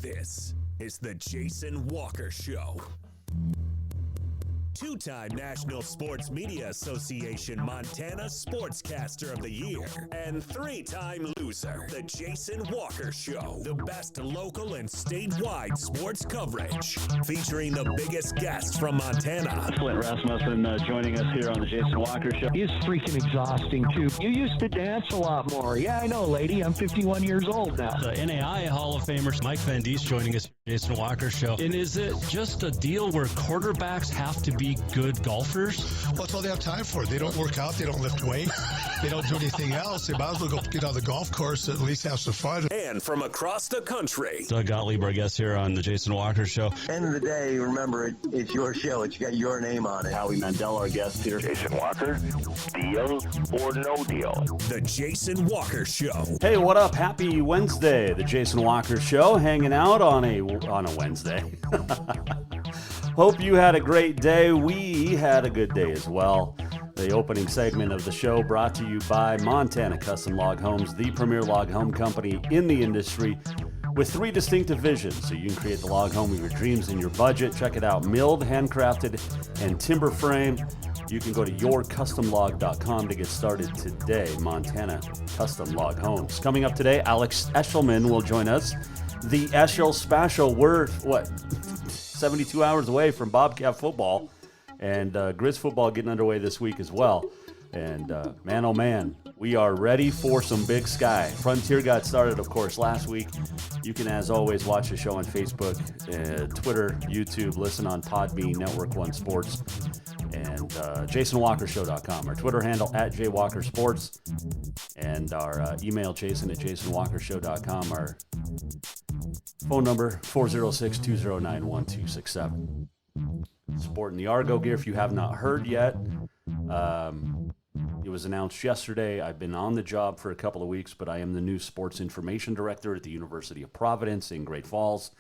This is the Jason Walker Show. Two-time National Sports Media Association Montana Sportscaster of the Year and three-time loser, the Jason Walker Show. The best local and statewide sports coverage, featuring the biggest guests from Montana. Flint Rasmussen joining us here on the Jason Walker Show. He's freaking exhausting, too. You used to dance a lot more. Yeah, I know, lady. I'm 51 years old now. The Ncaa Hall of Famer Mike Van Diest joining us, Jason Walker Show. And is it just a deal where quarterbacks have to be good golfers? Well, that's all they have time for. They don't work out. They don't lift weights. They don't do anything else. They might as well go get on the golf course and at least have some fun. And from across the country, Doug Gottlieb, our guest here on the Jason Walker Show. End of the day, remember, it's your show. It's got your name on it. Howie Mandel, our guest here. Jason Walker, deal or no deal? the Jason Walker Show. Hey, what up? Happy Wednesday. The Jason Walker Show, hanging out on a Wednesday. Hope you had a great day. We had a good day as well. The opening segment of the show brought to you by Montana Custom Log Homes, the premier log home company in the industry with three distinctive visions, so you can create the log home of your dreams in your budget. Check it out, milled, handcrafted, and timber frame. You can go to yourcustomlog.com to get started today. Montana Custom Log Homes. Coming up today, Alex Eschelman will join us. The Eschel Special. We're, 72 hours away from Bobcat football, and Grizz football getting underway this week as well. And man, oh man, we are ready for some big sky. Frontier got started, of course, last week. You can, as always, watch the show on Facebook, Twitter, YouTube, listen on Podbean, Network One Sports, and JasonWalkerShow.com. Our Twitter handle @JWalkerSports, and our email Jason@JasonWalkerShow.com. Our phone number 406-209-1267. Sporting the Argo gear. If you have not heard yet, it was announced yesterday. I've been on the job for a couple of weeks, but I am the new sports information director at the University of Providence in Great Falls.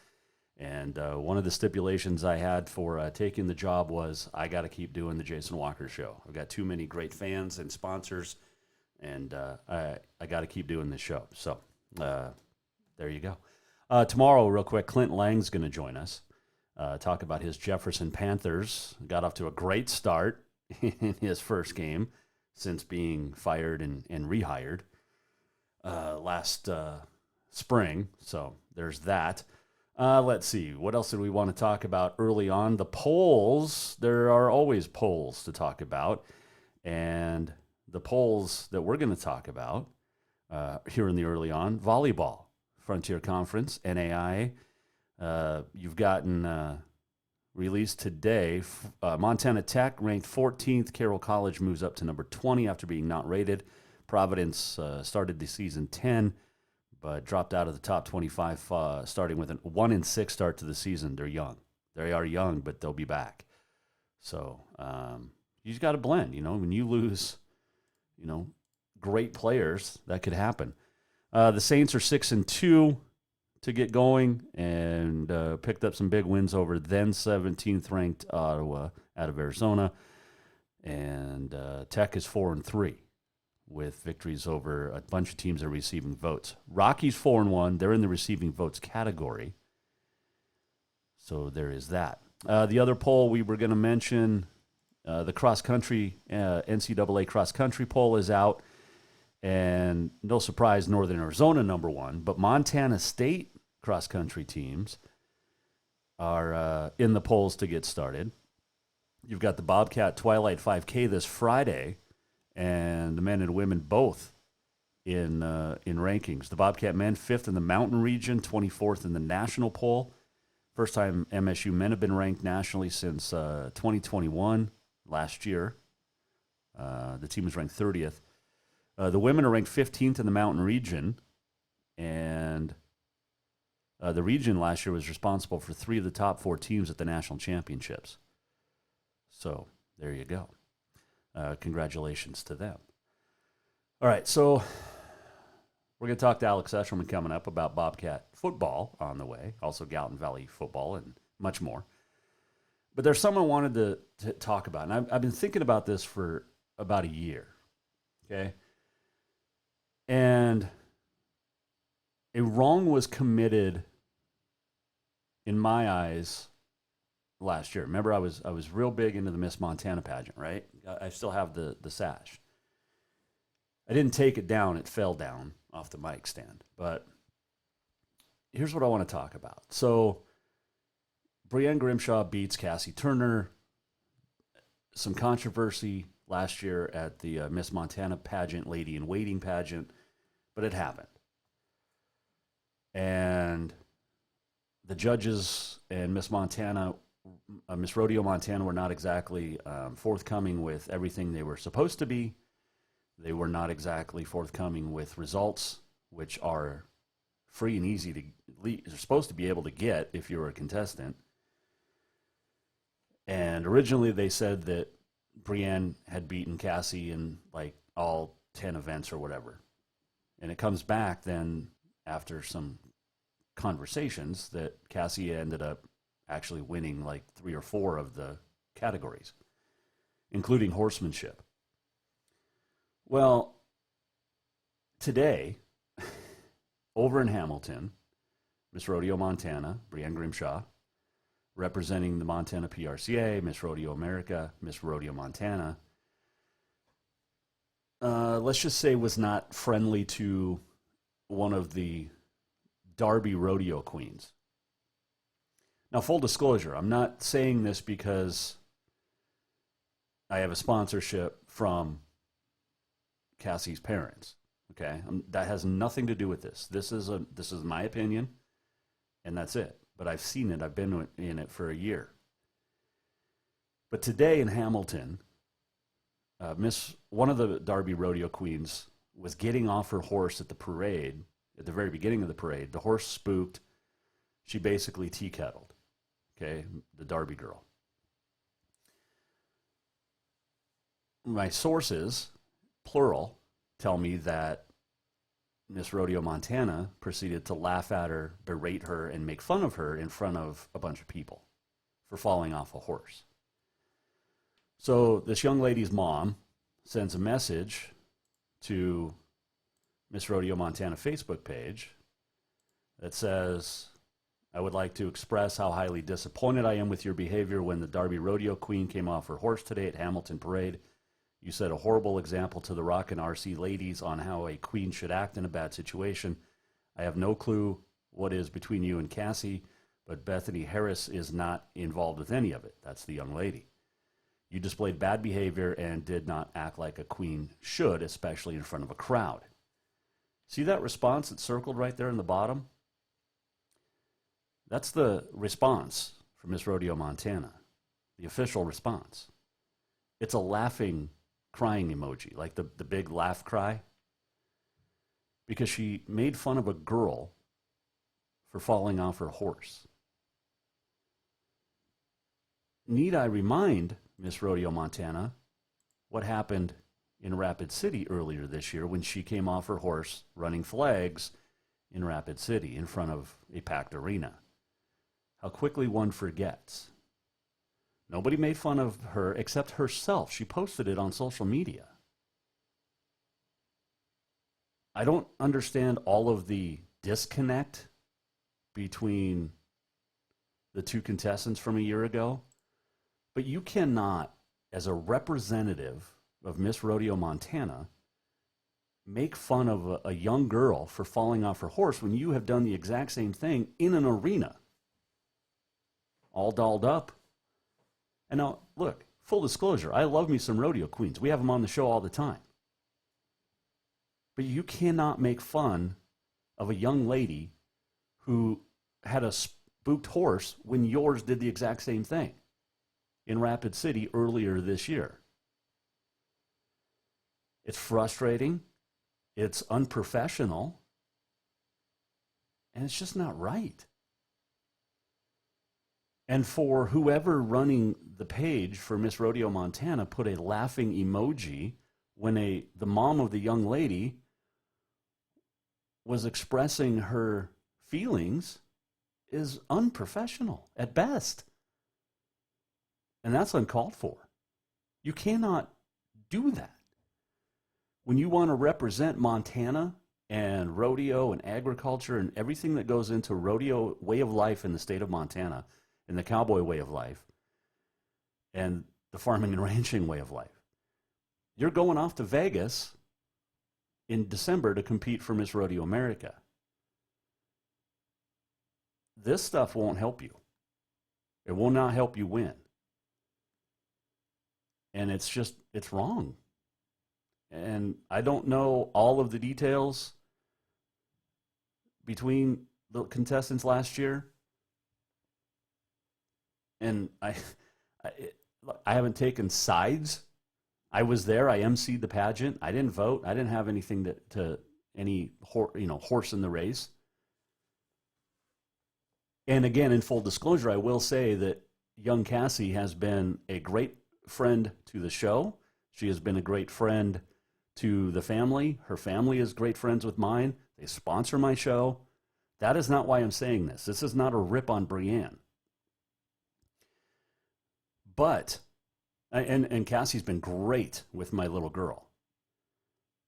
And one of the stipulations I had for taking the job was I got to keep doing the Jason Walker Show. I've got too many great fans and sponsors, and I got to keep doing this show. So there you go. Tomorrow, real quick, Clint Lang's going to join us. Talk about his Jefferson Panthers. Got off to a great start in his first game since being fired and rehired last spring. So there's that. Let's see. What else did we want to talk about early on? The polls. There are always polls to talk about. And the polls that we're going to talk about here in the early on, volleyball, Frontier Conference, Ncaa. You've gotten released today. Montana Tech ranked 14th. Carroll College moves up to number 20 after being not rated. Providence started the season 10, but dropped out of the top 25, starting with a 1-6 start to the season. They're young. They are young, but they'll be back. So you just got to blend. When you lose, great players, that could happen. The Saints are 6-2. To get going, and picked up some big wins over then 17th ranked Ottawa out of Arizona, and Tech is 4-3 with victories over a bunch of teams that are receiving votes. Rockies 4-1; they're in the receiving votes category. So there is that. The other poll we were going to mention, the cross country NCAA cross country poll is out, and no surprise, Northern Arizona number one, but Montana State cross-country teams are in the polls to get started. You've got the Bobcat Twilight 5K this Friday, and the men and women both in rankings. The Bobcat men 5th in the Mountain Region, 24th in the national poll. First time MSU men have been ranked nationally since 2021, last year. The team was ranked 30th. The women are ranked 15th in the Mountain Region, and the region last year was responsible for 3 of the top 4 teams at the national championships. So there you go. Congratulations to them. All right, so we're going to talk to Alex Eschelman coming up about Bobcat football on the way, also Gallatin Valley football and much more. But there's something I wanted to talk about, and I've been thinking about this for about a year, okay? And a wrong was committed in my eyes, last year. Remember, I was real big into the Miss Montana pageant, right? I still have the sash. I didn't take it down. It fell down off the mic stand. But here's what I want to talk about. So Brienne Grimshaw beats Cassie Turner. Some controversy last year at the Miss Montana pageant, Lady in Waiting pageant, but it happened. And the judges and Miss Montana, Miss Rodeo Montana, were not exactly forthcoming with everything they were supposed to be. They were not exactly forthcoming with results, which are free and easy to, you're supposed to be able to get if you're a contestant. And originally they said that Brienne had beaten Cassie in like all 10 events or whatever. And it comes back then after some conversations that Cassie ended up actually winning like 3 or 4 of the categories, including horsemanship. Well, today, over in Hamilton, Miss Rodeo Montana, Brienne Grimshaw, representing the Montana PRCA, Miss Rodeo America, Miss Rodeo Montana, let's just say was not friendly to one of the Derby rodeo queens. Now, full disclosure, I'm not saying this because I have a sponsorship from Cassie's parents. Okay, that has nothing to do with this. This is my opinion, and that's it. But I've seen it. I've been in it for a year. But today in Hamilton, one of the Derby rodeo queens was getting off her horse at the parade. At the very beginning of the parade, the horse spooked. She basically tea-kettled. Okay, the Derby girl. My sources, plural, tell me that Miss Rodeo Montana proceeded to laugh at her, berate her, and make fun of her in front of a bunch of people for falling off a horse. So this young lady's mom sends a message to Miss Rodeo Montana Facebook page that says, I would like to express how highly disappointed I am with your behavior when the Derby rodeo queen came off her horse today at Hamilton Parade. You set a horrible example to the Rock and RC ladies on how a queen should act in a bad situation. I have no clue what is between you and Cassie, but Bethany Harris is not involved with any of it. That's the young lady. You displayed bad behavior and did not act like a queen should, especially in front of a crowd. See that response that's circled right there in the bottom? That's the response from Miss Rodeo Montana, the official response. It's a laughing, crying emoji, like the big laugh cry, because she made fun of a girl for falling off her horse. Need I remind Miss Rodeo Montana what happened in Rapid City earlier this year when she came off her horse running flags in Rapid City in front of a packed arena? How quickly one forgets. Nobody made fun of her except herself. She posted it on social media. I don't understand all of the disconnect between the two contestants from a year ago, but you cannot, as a representative of Miss Rodeo Montana, make fun of a young girl for falling off her horse when you have done the exact same thing in an arena. All dolled up. And now, look, full disclosure, I love me some rodeo queens. We have them on the show all the time. But you cannot make fun of a young lady who had a spooked horse when yours did the exact same thing in Rapid City earlier this year. It's frustrating. It's unprofessional. And it's just not right. And for whoever running the page for Miss Rodeo Montana put a laughing emoji when the mom of the young lady was expressing her feelings is unprofessional at best. And that's uncalled for. You cannot do that. When you want to represent Montana and rodeo and agriculture and everything that goes into rodeo way of life in the state of Montana and the cowboy way of life and the farming and ranching way of life. You're going off to Vegas in December to compete for Miss Rodeo America. This stuff won't help you. It will not help you win. And it's wrong. And I don't know all of the details between the contestants last year. And I haven't taken sides. I was there. I emceed the pageant. I didn't vote. I didn't have anything to any horse in the race. And again, in full disclosure, I will say that young Cassie has been a great friend to the show. She has been a great friend to the family. Her family is great friends with mine. They sponsor my show. That is not why I'm saying this. This is not a rip on Brienne. But, and Cassie's been great with my little girl.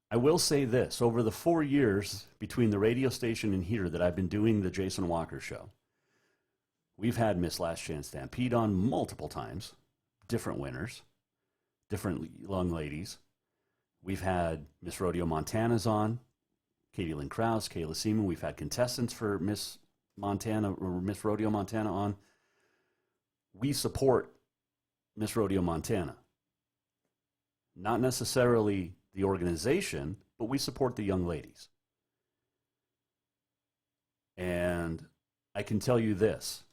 I will say this. Over the 4 years between the radio station and here that I've been doing the Jason Walker Show, we've had Miss Last Chance Stampede on multiple times, different winners, different young ladies. We've had Miss Rodeo Montana's on, Katie Lynn Krause, Kayla Seaman. We've had contestants for Miss Montana or Miss Rodeo Montana on. We support Miss Rodeo Montana. Not necessarily the organization, but we support the young ladies. And I can tell you this.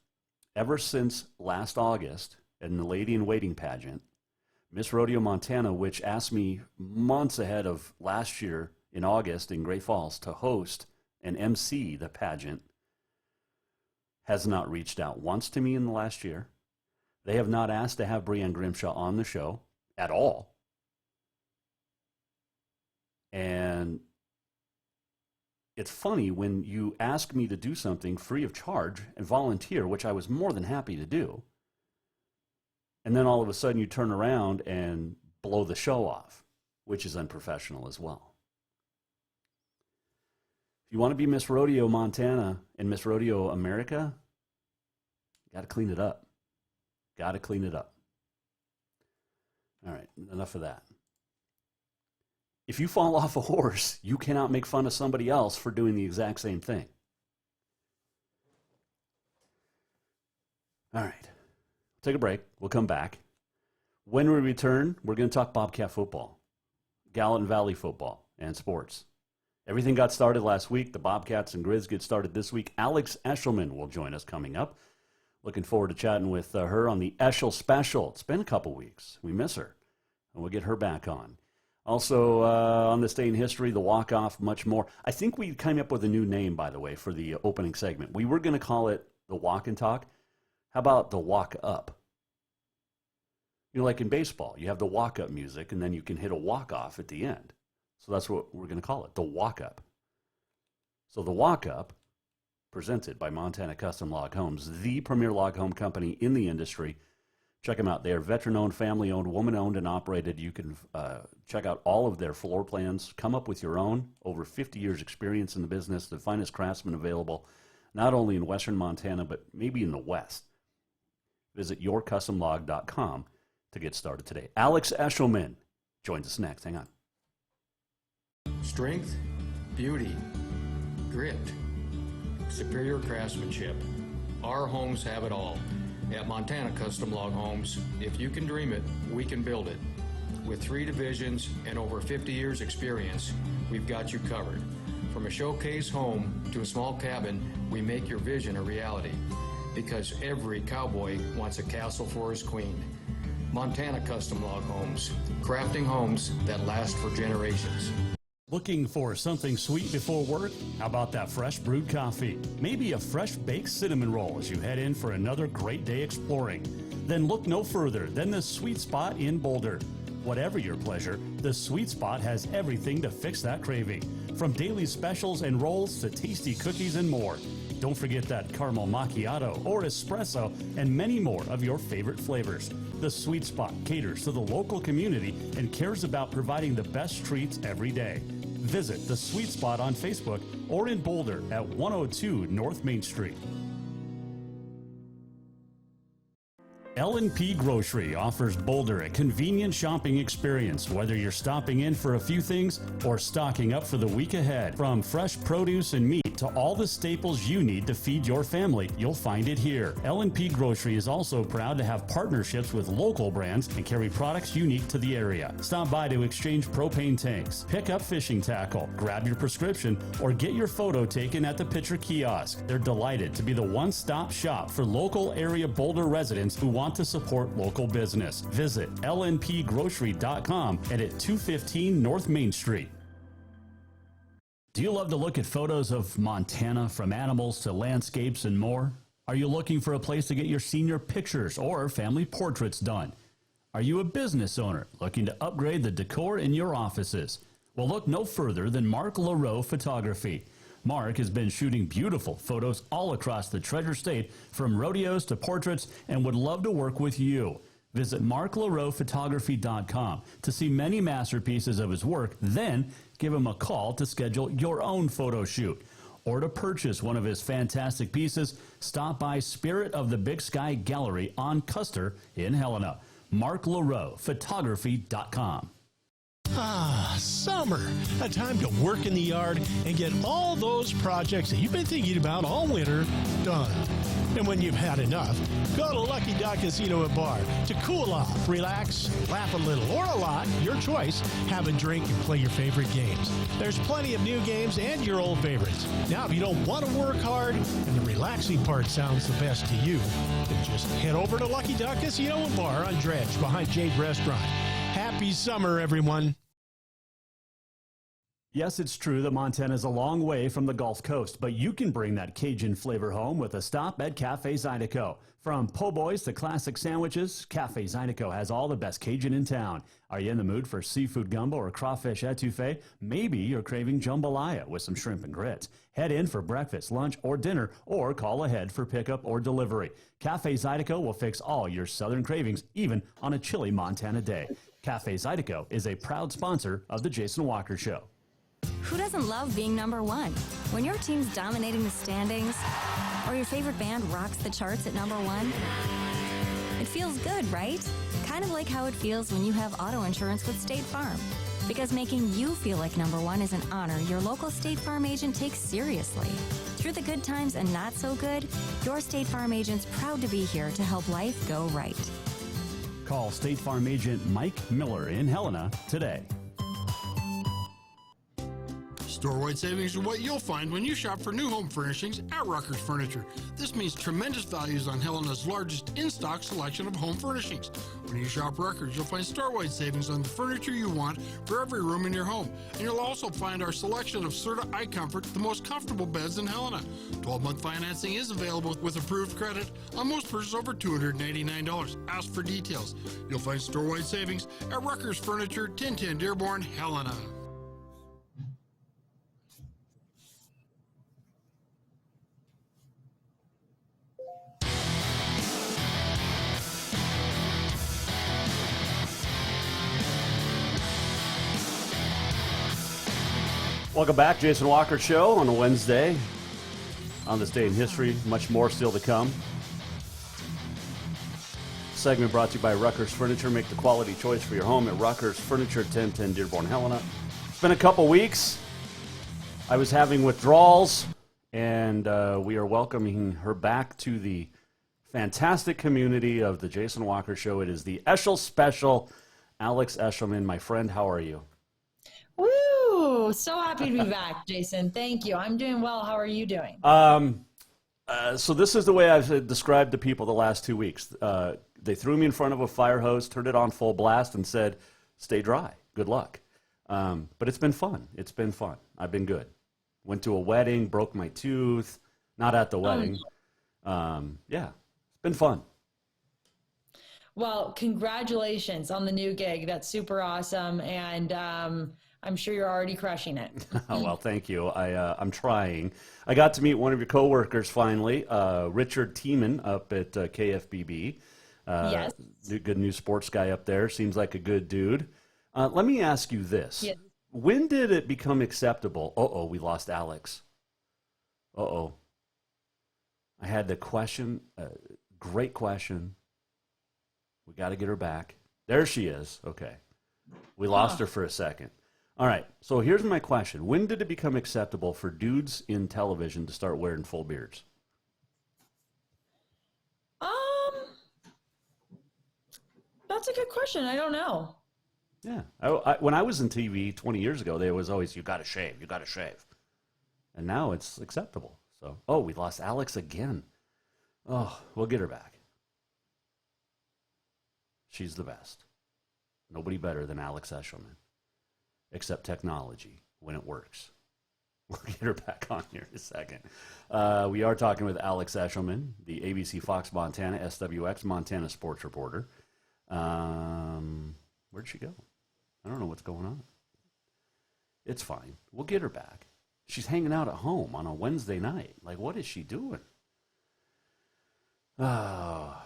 Ever since last August in the Lady in Waiting pageant, Miss Rodeo Montana, which asked me months ahead of last year in August in Great Falls to host and MC the pageant, has not reached out once to me in the last year. They have not asked to have Brienne Grimshaw on the show at all. And it's funny when you ask me to do something free of charge and volunteer, which I was more than happy to do. And then all of a sudden you turn around and blow the show off, which is unprofessional as well. If you want to be Miss Rodeo Montana and Miss Rodeo America, you got to clean it up. Got to clean it up. All right, enough of that. If you fall off a horse, you cannot make fun of somebody else for doing the exact same thing. All right. Take a break. We'll come back. When we return, we're going to talk Bobcat football, Gallatin Valley football, and sports. Everything got started last week. The Bobcats and Grizz get started this week. Alex Eschelman will join us coming up. Looking forward to chatting with her on the Eschel Special. It's been a couple weeks. We miss her, and we'll get her back on. Also, on this day in history, the walk-off, much more. I think we came up with a new name, by the way, for the opening segment. We were going to call it the Walk and Talk. How about the walk-up? You know, like in baseball, you have the walk-up music, and then you can hit a walk-off at the end. So that's what we're going to call it, the walk-up. So the walk-up, presented by Montana Custom Log Homes, the premier log home company in the industry. Check them out. They are veteran-owned, family-owned, woman-owned, and operated. You can check out all of their floor plans. Come up with your own. Over 50 years experience in the business. The finest craftsmen available, not only in western Montana, but maybe in the West. Visit yourcustomlog.com to get started today. Alex Eschelman joins us next. Hang on. Strength, beauty, grit, superior craftsmanship. Our homes have it all. At Montana Custom Log Homes, if you can dream it, we can build it. With 3 divisions and over 50 years experience, we've got you covered. From a showcase home to a small cabin, we make your vision a reality. Because every cowboy wants a castle for his queen. Montana Custom Log Homes, crafting homes that last for generations. Looking for something sweet before work? How about that fresh brewed coffee? Maybe a fresh baked cinnamon roll as you head in for another great day exploring. Then look no further than the Sweet Spot in Boulder. Whatever your pleasure, the Sweet Spot has everything to fix that craving. From daily specials and rolls to tasty cookies and more. Don't forget that caramel macchiato or espresso and many more of your favorite flavors. The Sweet Spot caters to the local community and cares about providing the best treats every day. Visit The Sweet Spot on Facebook or in Boulder at 102 North Main Street. L&P Grocery offers Boulder a convenient shopping experience, whether you're stopping in for a few things or stocking up for the week ahead. From fresh produce and meat to all the staples you need to feed your family, you'll find it here. L&P Grocery is also proud to have partnerships with local brands and carry products unique to the area. Stop by to exchange propane tanks, pick up fishing tackle, grab your prescription, or get your photo taken at the Pitcher Kiosk. They're delighted to be the one-stop shop for local area Boulder residents who want to support local business. Visit lnpgrocery.com and at 215 North Main Street. Do you love to look at photos of Montana, from animals to landscapes and more? Are you looking for a place to get your senior pictures or family portraits done? Are you a business owner looking to upgrade the decor in your offices? Well, look no further than Mark LaRoe Photography. Mark has been shooting beautiful photos all across the Treasure State, from rodeos to portraits, and would love to work with you. Visit marklaroephotography.com to see many masterpieces of his work, then give him a call to schedule your own photo shoot. Or to purchase one of his fantastic pieces, stop by Spirit of the Big Sky Gallery on Custer in Helena. marklaroephotography.com. Ah, summer. A time to work in the yard and get all those projects that you've been thinking about all winter done. And when you've had enough, go to Lucky Duck Casino and Bar to cool off, relax, laugh a little, or a lot, your choice. Have a drink and play your favorite games. There's plenty of new games and your old favorites. Now, if you don't want to work hard and the relaxing part sounds the best to you, then just head over to Lucky Duck Casino and Bar on Dredge behind Jade Restaurant. Happy summer, everyone. Yes, it's true that Montana is a long way from the Gulf Coast, but you can bring that Cajun flavor home with a stop at Cafe Zydeco. From po' boys to classic sandwiches, Cafe Zydeco has all the best Cajun in town. Are you in the mood for seafood gumbo or crawfish etouffee? Maybe you're craving jambalaya with some shrimp and grits. Head in for breakfast, lunch, or dinner, or call ahead for pickup or delivery. Cafe Zydeco will fix all your southern cravings, even on a chilly Montana day. Cafe Zydeco is a proud sponsor of The Jason Walker Show. Who doesn't love being number one? When your team's dominating the standings, or your favorite band rocks the charts at number one, it feels good, right? Kind of like how it feels when you have auto insurance with State Farm. Because making you feel like number one is an honor your local State Farm agent takes seriously. Through the good times and not so good, your State Farm agent's proud to be here to help life go right. Call State Farm agent Mike Miller in Helena today. Store-wide savings are what you'll find when you shop for new home furnishings at Rucker's Furniture. This means tremendous values on Helena's largest in-stock selection of home furnishings. When you shop Rucker's, you'll find store-wide savings on the furniture you want for every room in your home. And you'll also find our selection of Serta iComfort, the most comfortable beds in Helena. 12-month financing is available with approved credit on most purchases over $289. Ask for details. You'll find store-wide savings at Rucker's Furniture, 1010 Dearborn, Helena. Welcome back, Jason Walker Show on a Wednesday. On this day in history, much more still to come. Segment brought to you by Rucker's Furniture. Make the quality choice for your home at Rucker's Furniture, 1010 Dearborn, Helena. It's been a couple weeks. I was having withdrawals, and we are welcoming her back to the fantastic community of the Jason Walker Show. It is the Eschel Special. Alex Eschelman, my friend, how are you? Woo! So happy to be back, Jason. Thank you. I'm doing well. How are you doing? So this is the way I've described to people the last 2 weeks. They threw me in front of a fire hose, turned it on full blast, and said, stay dry. Good luck. But it's been fun. It's been fun. I've been good. Went to a wedding, broke my tooth. Not at the wedding. Yeah, it's been fun. Well, congratulations on the new gig. That's super awesome. And I'm sure you're already crushing it. Well, thank you. I'm trying. I got to meet one of your coworkers finally, Richard Tiemann up at KFBB. Yes. Good new sports guy up there. Seems like a good dude. Let me ask you this. Yes. when did it become acceptable? Uh-oh, we lost Alex. Uh-oh. I had the question, great question. We got to get her back. There she is. Okay. We lost her for a second. All right, so here's my question. When did it become acceptable for dudes in television to start wearing full beards? That's a good question. I don't know. Yeah. When I was in TV 20 years ago, there was always, you got to shave, you got to shave. And now it's acceptable. So, oh, we lost Alex again. Oh, we'll get her back. She's the best. Nobody better than Alex Eschelman, except technology when it works. We'll get her back on here in a second. We are talking with Alex Eschelman, the ABC Fox Montana, SWX Montana sports reporter. Where'd she go? I don't know what's going on. It's fine. We'll get her back. She's hanging out at home on a Wednesday night. Like, what is she doing? Oh,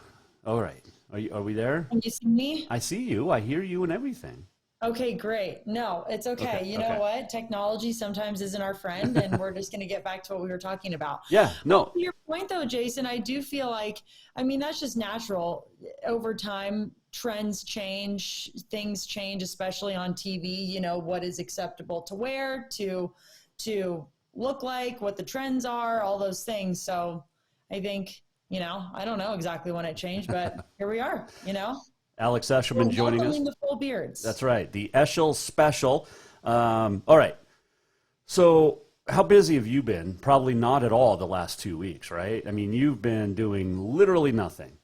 all right. Are we there? Can you see me? I see you. I hear you and everything. Okay, great. No, it's okay. You know what? Technology sometimes isn't our friend, and we're just going to get back to what we were talking about. Yeah, no. To your point, though, Jason, I do feel like, I mean, that's just natural. Over time, trends change, things change, especially on TV. You know, what is acceptable to wear, to look like, what the trends are, all those things. So I think, you know, I don't know exactly when it changed, but here we are, you know. Alex Eschelman joining us. The full beards. That's right. The Eschel Special. All right. So how busy have you been? Probably not at all the last 2 weeks, right? I mean, you've been doing literally nothing.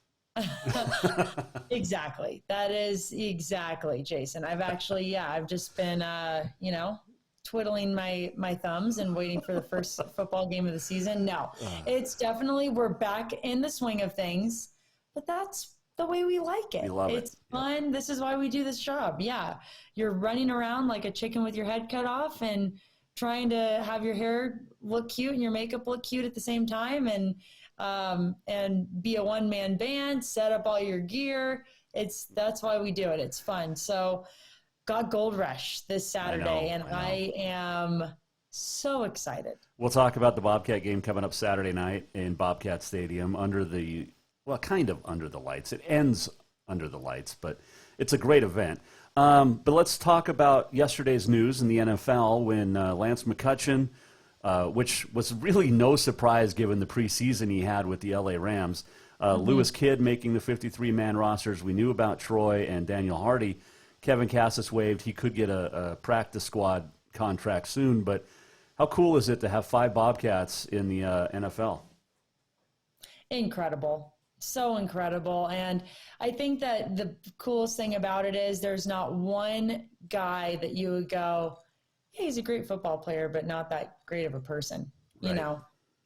Exactly. That is exactly, Jason. I've actually, I've just been, you know, twiddling my thumbs and waiting for the first football game of the season. No, it's definitely, we're back in the swing of things, but that's the way we like it. It's fun. This is why we do this job. Yeah. You're running around like a chicken with your head cut off and trying to have your hair look cute and your makeup look cute at the same time, and be a one-man band, set up all your gear. That's why we do it. It's fun. So got Gold Rush this Saturday, and I am so excited. We'll talk about the Bobcat game coming up Saturday night in Bobcat Stadium kind of under the lights. It ends under the lights, but it's a great event. But let's talk about yesterday's news in the NFL when Lance McCutcheon, which was really no surprise given the preseason he had with the LA Rams, Lewis Kidd making the 53-man rosters. We knew about Troy and Daniel Hardy. Kevin Cassis waived. He could get a practice squad contract soon, but how cool is it to have 5 Bobcats in the NFL? Incredible. So incredible. And I think that the coolest thing about it is there's not one guy that you would go, hey, he's a great football player, but not that great of a person. Right. You know,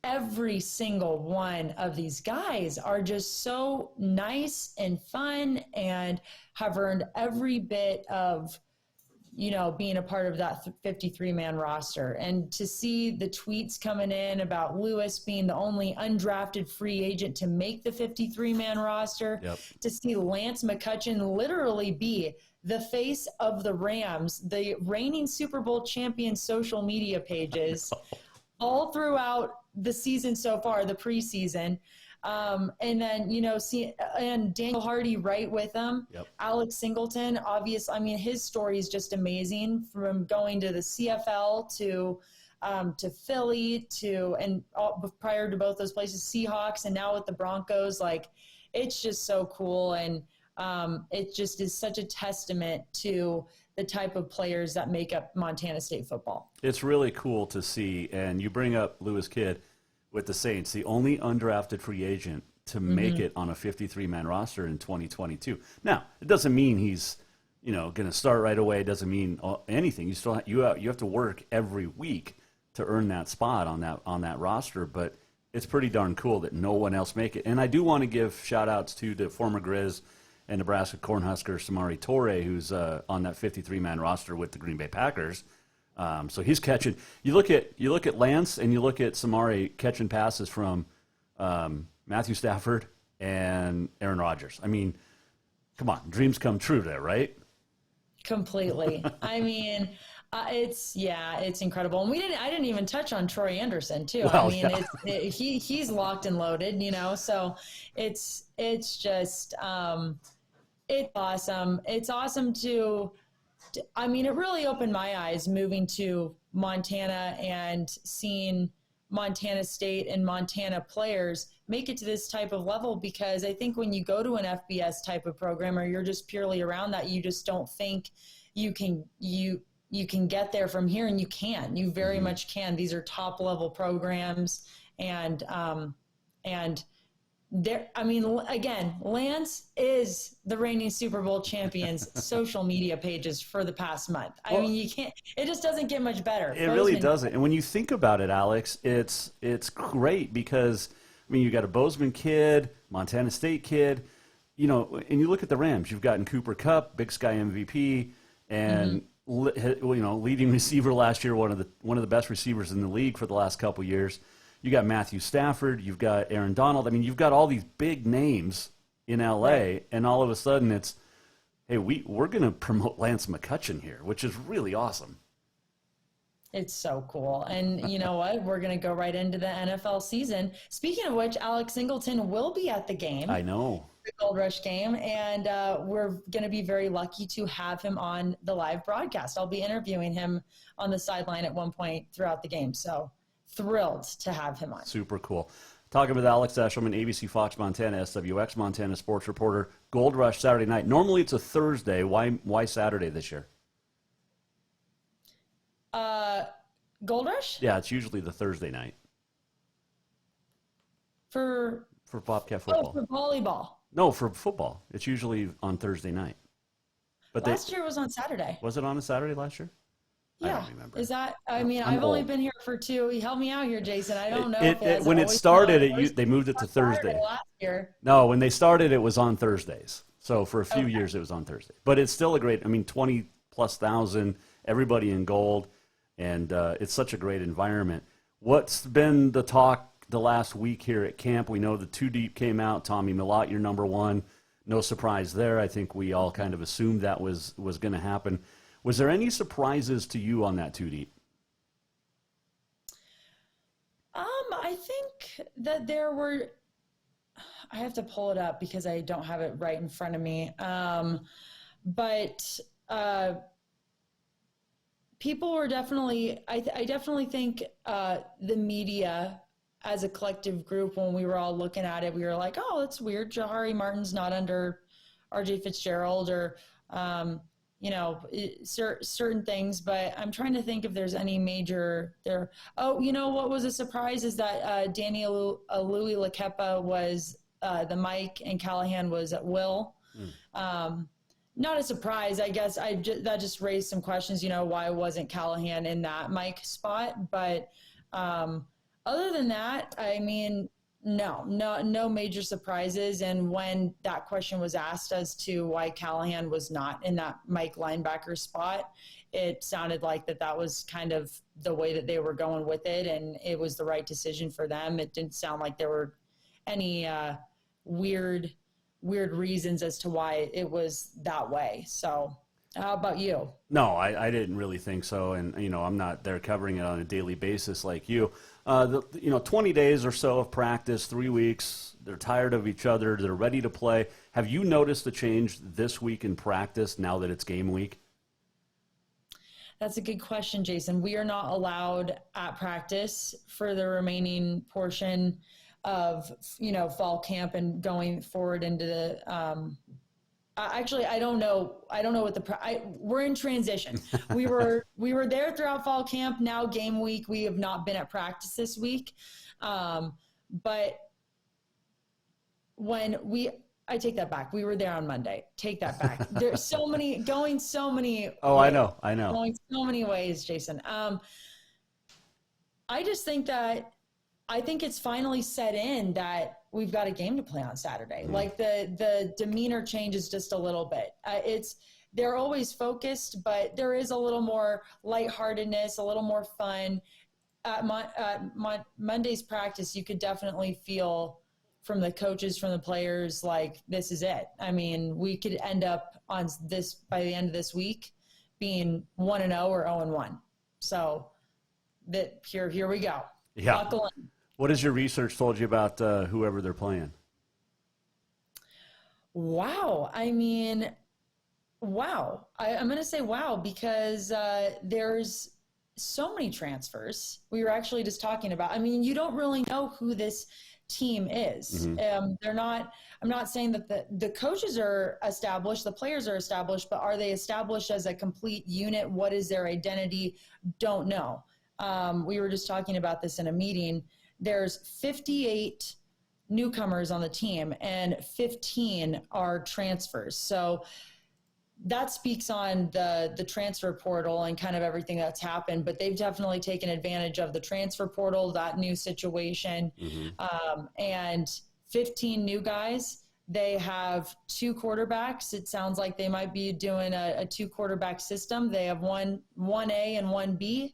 every single one of these guys are just so nice and fun and have earned every bit of, you know, being a part of that 53-man roster. And to see the tweets coming in about Lewis being the only undrafted free agent to make the 53-man roster, to see Lance McCutcheon literally be the face of the Rams, the reigning Super Bowl champion social media pages, all throughout the season so far, the preseason. And then, you know, and Daniel Hardy right with him. Alex Singleton, obvious. I mean, his story is just amazing, from going to the CFL to Philly prior to both those places, Seahawks, and now with the Broncos. Like, it's just so cool. And it just is such a testament to the type of players that make up Montana State football. It's really cool to see. And you bring up Lewis Kidd with the Saints, the only undrafted free agent to make it on a 53-man roster in 2022. Now, it doesn't mean he's, you know, going to start right away. It doesn't mean anything. You have to work every week to earn that spot on that roster. But it's pretty darn cool that no one else make it. And I do want to give shout-outs to the former Grizz and Nebraska Cornhusker Samori Toure, who's on that 53-man roster with the Green Bay Packers. So he's catching. You look at Lance and you look at Samari catching passes from Matthew Stafford and Aaron Rodgers. I mean, come on, dreams come true there, right? Completely. I mean, It's incredible. And I didn't even touch on Troy Anderson too. Well, I mean, he's locked and loaded, so it's just, it's awesome. It's awesome it really opened my eyes moving to Montana and seeing Montana State and Montana players make it to this type of level, because I think when you go to an FBS type of program, or you're just purely around that, you just don't think you can get there from here, and you very much can. These are top level programs, and there, again, Lance is the reigning Super Bowl champions social media pages for the past month. It just doesn't get much better. It really doesn't. And when you think about it, Alex, it's great because, you got a Bozeman kid, Montana State kid, and you look at the Rams, you've gotten Cooper Kupp, Big Sky MVP, and leading receiver last year, one of the best receivers in the league for the last couple of years. You got Matthew Stafford, you've got Aaron Donald. You've got all these big names in LA, right. And all of a sudden it's, hey, we're going to promote Lance McCutcheon here, which is really awesome. It's so cool. And you know what? We're going to go right into the NFL season. Speaking of which, Alex Singleton will be at the game. I know. The Gold Rush game. And we're going to be very lucky to have him on the live broadcast. I'll be interviewing him on the sideline at one point throughout the game. So thrilled to have him on. Super cool. Talking with Alex Eschelman, ABC Fox Montana, SWX Montana sports reporter. Gold Rush Saturday night. Normally it's a Thursday. Why Saturday this year? Gold Rush? Yeah, it's usually the Thursday night. For Bobcat football. Oh, for volleyball. No, for football. It's usually on Thursday night. But last year was on Saturday. Was it on a Saturday last year? Yeah. I don't remember. Is that, I've only been here for 2. Help me out here, Jason. I don't know. When it started, they moved it to Thursday. Last year. No, when they started, it was on Thursdays. So for a few years, it was on Thursday. But it's still a great, 20+ thousand, everybody in gold, and it's such a great environment. What's been the talk the last week here at camp? We know the 2 deep came out. Tommy Millott, your number 1. No surprise there. I think we all kind of assumed that was going to happen. Was there any surprises to you on that 2 deep? I think that there were. I have to pull it up because I don't have it right in front of me. But people were definitely. I definitely think the media, as a collective group, when we were all looking at it, we were like, "Oh, that's weird. Jahari Martin's not under R.J. Fitzgerald," or certain things, but I'm trying to think if there's any major there. Oh, what was a surprise is that Daniel Louis-Lakepa was the Mike, and Callahan was at Will. Not a surprise, I guess. That just raised some questions, why wasn't Callahan in that Mike spot? But other than that, no major surprises. And when that question was asked as to why Callahan was not in that Mike linebacker spot, it sounded like that was kind of the way that they were going with it, and it was the right decision for them. It didn't sound like there were any weird reasons as to why it was that way. So how about you? No, I didn't really think so. And, I'm not there covering it on a daily basis like you. 20 days or so of practice, 3 weeks, they're tired of each other, they're ready to play. Have you noticed a change this week in practice now that it's game week? That's a good question, Jason. We are not allowed at practice for the remaining portion of, fall camp and going forward into the, actually, I don't know what we're in transition. We were there throughout fall camp. Now game week, we have not been at practice this week. But I take that back. We were there on Monday. Take that back. There's going so many. Oh, ways, I know. Going so many ways, Jason. I just think I think it's finally set in that we've got a game to play on Saturday. Mm-hmm. Like the demeanor changes just a little bit. They're always focused, but there is a little more lightheartedness, a little more fun. At Monday's practice, you could definitely feel from the coaches, from the players, like this is it. We could end up on this by the end of this week being 1-0 or 0-1. So here we go. Yeah. Buckle in. What has your research told you about whoever they're playing? Wow. I mean, wow. I'm going to say wow because there's so many transfers. We were actually just talking about, I mean, you don't really know who this team is. I'm not saying that the coaches are established, the players are established, but are they established as a complete unit? What is their identity? Don't know. We were just talking about this in a meeting. There's 58 newcomers on the team and 15 are transfers. So that speaks on the transfer portal and kind of everything that's happened, but they've definitely taken advantage of the transfer portal, that new situation. And 15 new guys. They have 2 quarterbacks. It sounds like they might be doing a 2 quarterback system. They have 1A and 1B.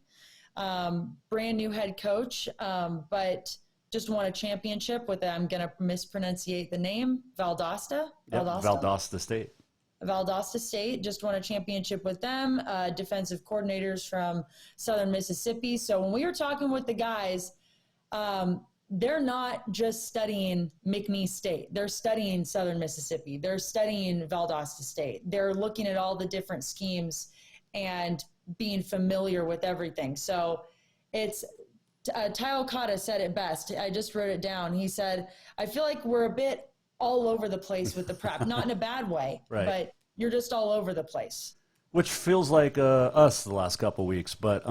Brand new head coach, but just won a championship with, I'm going to mispronunciate the name, Valdosta. Valdosta State. Valdosta State just won a championship with them, defensive coordinators from Southern Mississippi. So when we were talking with the guys, they're not just studying McNeese State. They're studying Southern Mississippi. They're studying Valdosta State. They're looking at all the different schemes and being familiar with everything. So it's Ty Okada said it best. I just wrote it down. He said, I feel like we're a bit all over the place with the prep, not in a bad way, right, but you're just all over the place. Which feels like us the last couple of weeks. But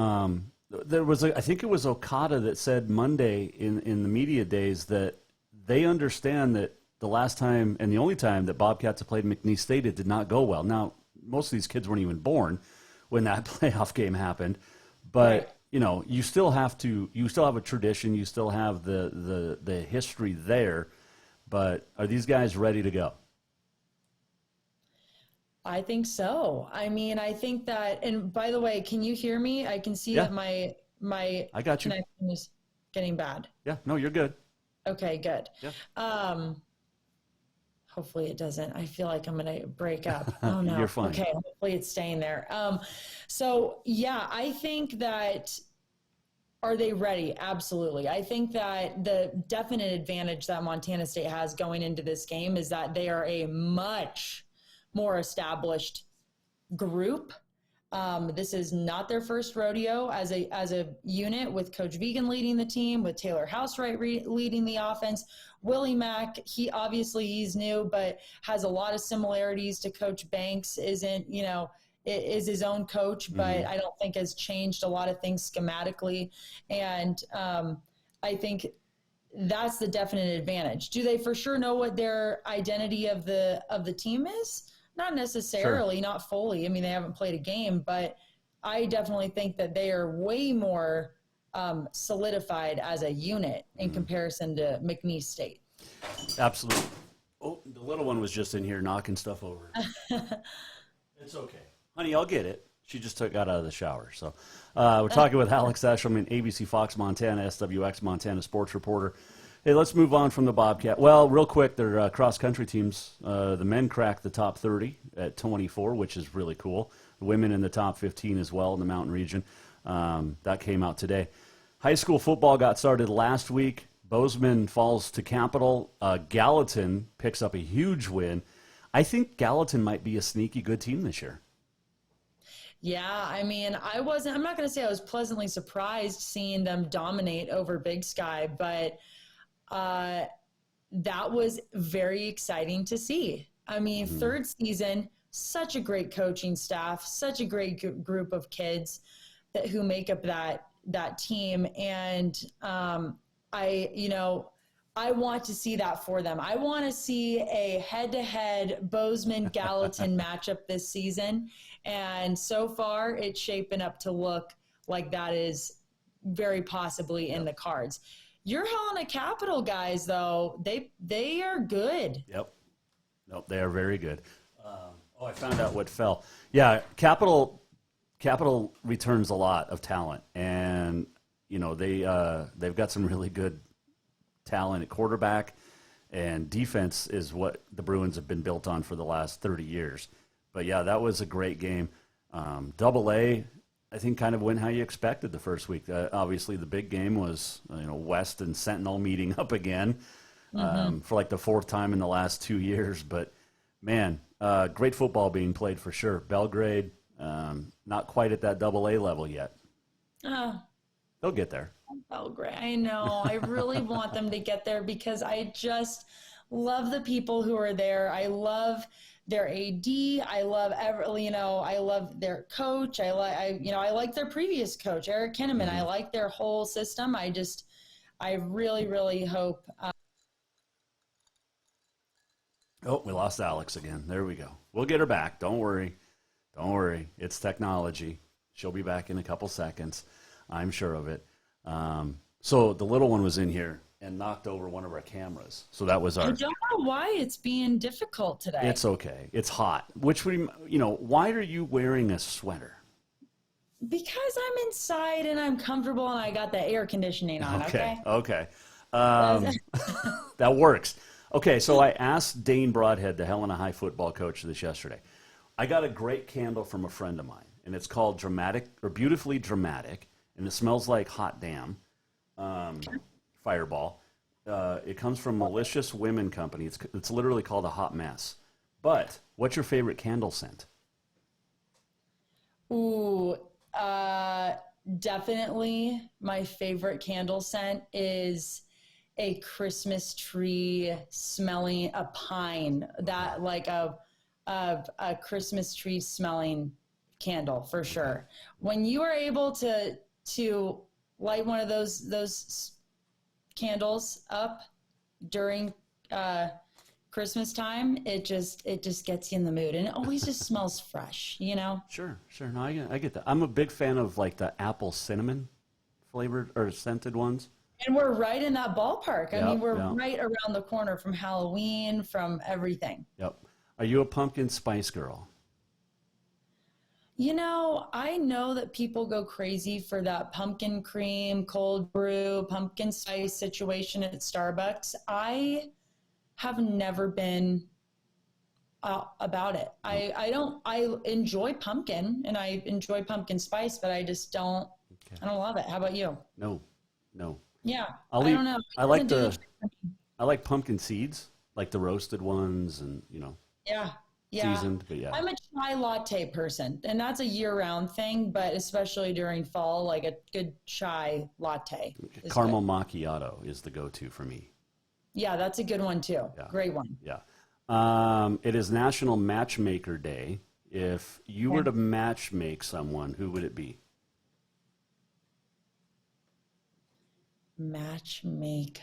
there was, I think it was Okada that said Monday in the media days that they understand that the last time and the only time that Bobcats have played McNeese State, it did not go well. Now, most of these kids weren't even born when that playoff game happened, but right, you know, you still have a tradition, you still have the history there. But are these guys ready to go? I think so. I mean, I think that, and by the way, can you hear me? I can see that my I got you. connection is getting bad. Yeah, no, you're good. Okay, good. Yeah. Hopefully it doesn't. I feel like I'm going to break up. Oh no. You're fine. Okay, hopefully it's staying there. So yeah, I think that, are they ready? Absolutely. I think that the definite advantage that Montana State has going into this game is that they are a much more established group. This is not their first rodeo as a unit, with Coach Vegan leading the team, with Taylor Housewright leading the offense. Willie Mack, he's new, but has a lot of similarities to Coach Banks. Is his own coach, but I don't think has changed a lot of things schematically. And I think that's the definite advantage. Do they for sure know what their identity of the team is? Not necessarily, Sure. not fully. I mean, they haven't played a game, but I definitely think that they are way more solidified as a unit in comparison to McNeese State. Absolutely. Oh, the little one was just in here knocking stuff over. It's okay. Honey, I'll get it. She just got out of the shower. So we're talking with Alex Eschelman, ABC Fox Montana, SWX Montana sports reporter. Hey, let's move on from the Bobcat. Well, real quick, their cross-country teams, the men cracked the top 30 at 24, which is really cool. The women in the top 15 as well in the mountain region. That came out today. High school football got started last week. Bozeman falls to Capital. Gallatin picks up a huge win. I think Gallatin might be a sneaky good team this year. Yeah, I mean, I'm not going to say I was pleasantly surprised seeing them dominate over Big Sky, but that was very exciting to see. I mean, third season, such a great coaching staff, such a great group of kids who make up that team. And I want to see that for them. I want to see a head-to-head Bozeman-Gallatin matchup this season. And so far, it's shaping up to look like that is very possibly in the cards. You're Helena Capital guys, though. They are good. Yep. Nope, they are very good. I found out what fell. Yeah, Capital returns a lot of talent, and they've got some really good talent at quarterback, and defense is what the Bruins have been built on for the last 30 years. But yeah, that was a great game. Double A, I think, kind of went how you expected the first week. Obviously, the big game was West and Sentinel meeting up again for like the fourth time in the last 2 years. But man, great football being played for sure. Belgrade, not quite at that Double A level yet. They'll get there. Belgrade, I know. I really want them to get there because I just love the people who are there. I love their AD. I love I love their coach. I like their previous coach, Eric Kinnaman. I like their whole system. I really, really hope. Oh, we lost Alex again. There we go. We'll get her back. Don't worry. Don't worry. It's technology. She'll be back in a couple seconds. I'm sure of it. So the little one was in here and knocked over one of our cameras. So that was our... I don't know why it's being difficult today. It's okay. It's hot. Why are you wearing a sweater? Because I'm inside and I'm comfortable and I got the air conditioning on, Okay. That works. Okay, so I asked Dane Broadhead, the Helena High football coach, this yesterday. I got a great candle from a friend of mine, and it's called Beautifully Dramatic, and it smells like hot damn. Fireball. It comes from Malicious Women Company. It's literally called a hot mess. But what's your favorite candle scent? Ooh, definitely my favorite candle scent is a Christmas tree smelling, a pine, that like a Christmas tree smelling candle for sure. When you are able to light one of those candles up during Christmas time, it just gets you in the mood, and it always just smells fresh, Sure. No, I get that. I'm a big fan of like the apple cinnamon flavored or scented ones. And we're right in that ballpark. I mean, we're right around the corner from Halloween, from everything. Yep. Are you a pumpkin spice girl? I know that people go crazy for that pumpkin cream, cold brew, pumpkin spice situation at Starbucks. I have never been about it. I enjoy pumpkin and I enjoy pumpkin spice, but I just don't, I don't love it. How about you? No. Yeah. I don't know. I like pumpkin seeds, like the roasted ones and, Yeah. seasoned, but yeah. I'm a chai latte person, and that's a year-round thing, but especially during fall, like a good chai latte. Caramel macchiato is the go-to for me. Yeah, that's a good one too. Yeah. Great one. Yeah. It is National Matchmaker Day. If you were to matchmake someone, who would it be? Matchmake.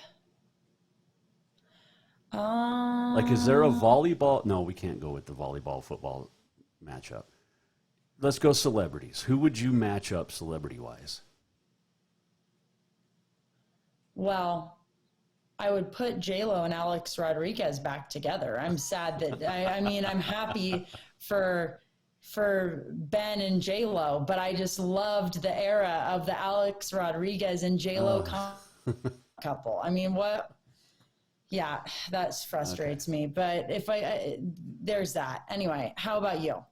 Like, is there a volleyball? No, we can't go with the volleyball football matchup. Let's go celebrities. Who would you match up celebrity-wise? Well, I would put J-Lo and Alex Rodriguez back together. I'm sad that I'm happy for Ben and J-Lo, but I just loved the era of the Alex Rodriguez and J-Lo couple. I mean, what? Yeah, that frustrates me. But if there's that. Anyway, how about you?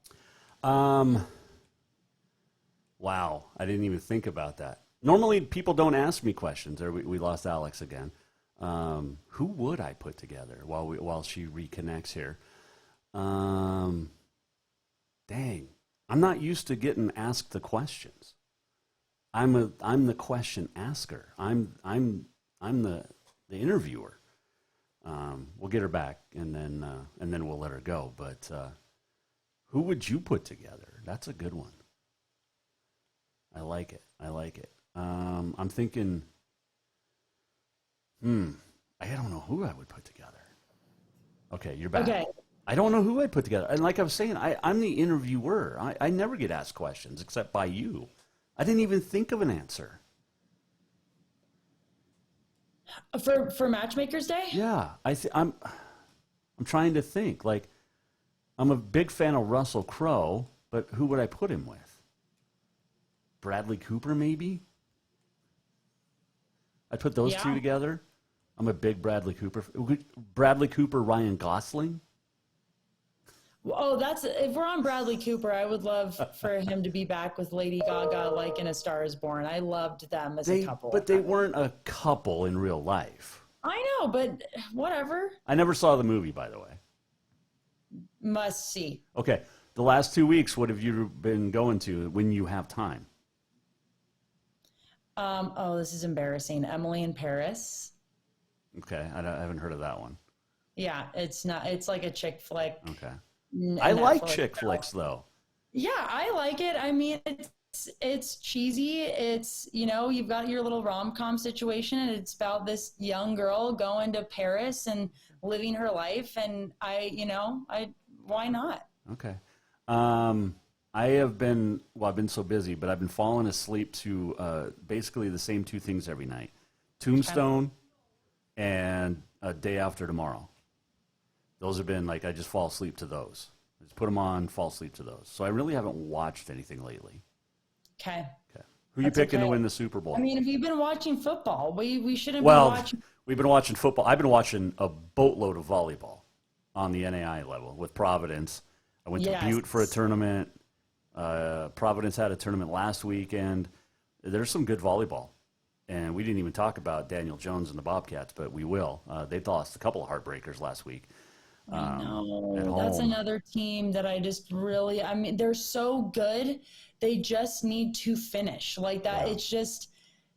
Wow, I didn't even think about that. Normally, people don't ask me questions. Or we lost Alex again. Who would I put together while she reconnects here? Dang, I'm not used to getting asked the questions. I'm the question asker. I'm the interviewer. We'll get her back and then we'll let her go. But who would you put together? That's a good one. I like it. I'm thinking. I don't know who I would put together. Okay, you're back. Okay. I don't know who I'd put together. And like I was saying, I'm the interviewer. I never get asked questions except by you. I didn't even think of an answer. For Matchmakers Day? Yeah, I'm trying to think. Like, I'm a big fan of Russell Crowe, but who would I put him with? Bradley Cooper, maybe? I'd put those two together. I'm a big Bradley Cooper. Bradley Cooper, Ryan Gosling? Oh, if we're on Bradley Cooper, I would love for him to be back with Lady Gaga, like in A Star Is Born. I loved them as a couple. But they weren't a couple in real life. I know, but whatever. I never saw the movie, by the way. Must see. Okay. The last 2 weeks, what have you been going to when you have time? This is embarrassing. Emily in Paris. Okay. I haven't heard of that one. Yeah, it's like a chick flick. Okay. I like chick flicks, though. Yeah, I like it. I mean, it's cheesy. It's, you've got your little rom-com situation, and it's about this young girl going to Paris and living her life. And why not? Okay. I've been so busy, but I've been falling asleep to basically the same two things every night: Tombstone and A Day After Tomorrow. Those have been I just fall asleep to those. Just put them on, fall asleep to those. So I really haven't watched anything lately. Okay. Who are you picking to win the Super Bowl? I mean, if you've been watching football, we shouldn't be watching. We've been watching football. I've been watching a boatload of volleyball on the Ncaa level with Providence. I went to Butte for a tournament. Providence had a tournament last weekend. There's some good volleyball. And we didn't even talk about Daniel Jones and the Bobcats, but we will. They lost a couple of heartbreakers last week. I know. That's another team that I just really, they're so good. They just need to finish like that. Yeah. It's just,